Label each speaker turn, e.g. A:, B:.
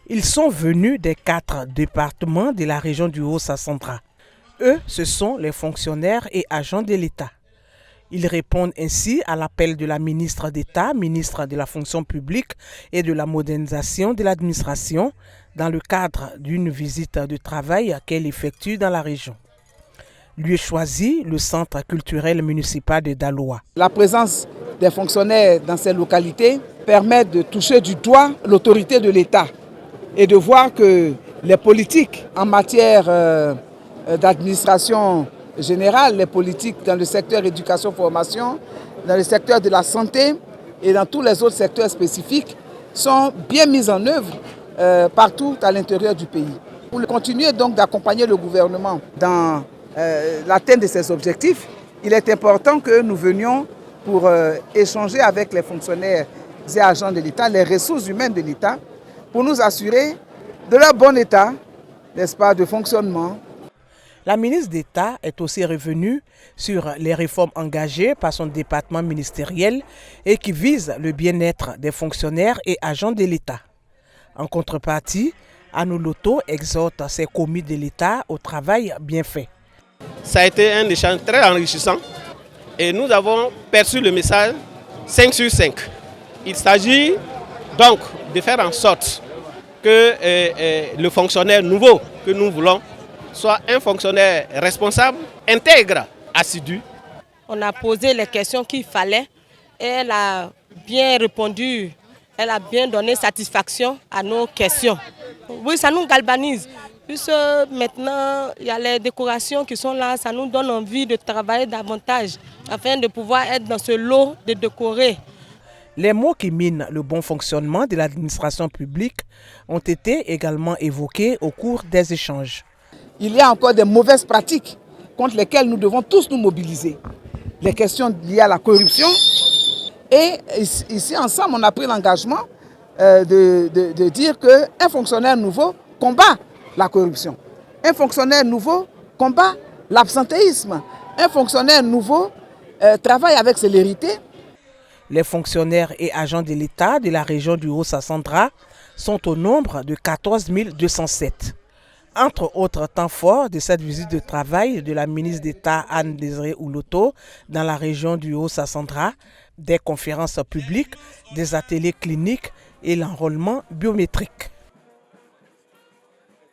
A: Ils sont venus des 4 départements de la région du Haut-Sassandra. Eux, ce sont les fonctionnaires et agents de l'État. Ils répondent ainsi à l'appel de la ministre d'État, ministre de la fonction publique et de la modernisation de l'administration, dans le cadre d'une visite de travail qu'elle effectue dans la région. Lieu choisi, le centre culturel municipal de Daloa.
B: La présence des fonctionnaires dans ces localités permet de toucher du doigt l'autorité de l'État et de voir que les politiques en matière d'administration générale, les politiques dans le secteur éducation-formation, dans le secteur de la santé et dans tous les autres secteurs spécifiques sont bien mises en œuvre partout à l'intérieur du pays. Pour continuer donc d'accompagner le gouvernement dans l'atteinte de ces objectifs, il est important que nous venions pour échanger avec les fonctionnaires et agents de l'État, les ressources humaines de l'État, pour nous assurer de leur bon état, n'est-ce pas, de fonctionnement.
A: La ministre d'État est aussi revenue sur les réformes engagées par son département ministériel et qui visent le bien-être des fonctionnaires et agents de l'État. En contrepartie, Anou Loto exhorte ses commis de l'État au travail bien fait.
C: Ça a été un échange très enrichissant et nous avons perçu le message 5 sur 5. Il s'agit donc de faire en sorte que le fonctionnaire nouveau que nous voulons soit un fonctionnaire responsable, intègre, assidu.
D: On a posé les questions qu'il fallait et elle a bien répondu, elle a bien donné satisfaction à nos questions. Oui, ça nous galvanise. Puisque maintenant, il y a les décorations qui sont là, ça nous donne envie de travailler davantage afin de pouvoir être dans ce lot de décorés.
A: Les mots qui minent le bon fonctionnement de l'administration publique ont été également évoqués au cours des échanges.
B: Il y a encore des mauvaises pratiques contre lesquelles nous devons tous nous mobiliser. Les questions liées à la corruption. Et ici, ensemble, on a pris l'engagement de dire qu'un fonctionnaire nouveau combat la corruption. Un fonctionnaire nouveau combat l'absentéisme. Un fonctionnaire nouveau travaille avec célérité.
A: Les fonctionnaires et agents de l'État de la région du Haut-Sassandra sont au nombre de 14 207. Entre autres temps forts de cette visite de travail de la ministre d'État Anne-Désirée Ouloto dans la région du Haut-Sassandra, des conférences publiques, des ateliers cliniques et l'enrôlement biométrique.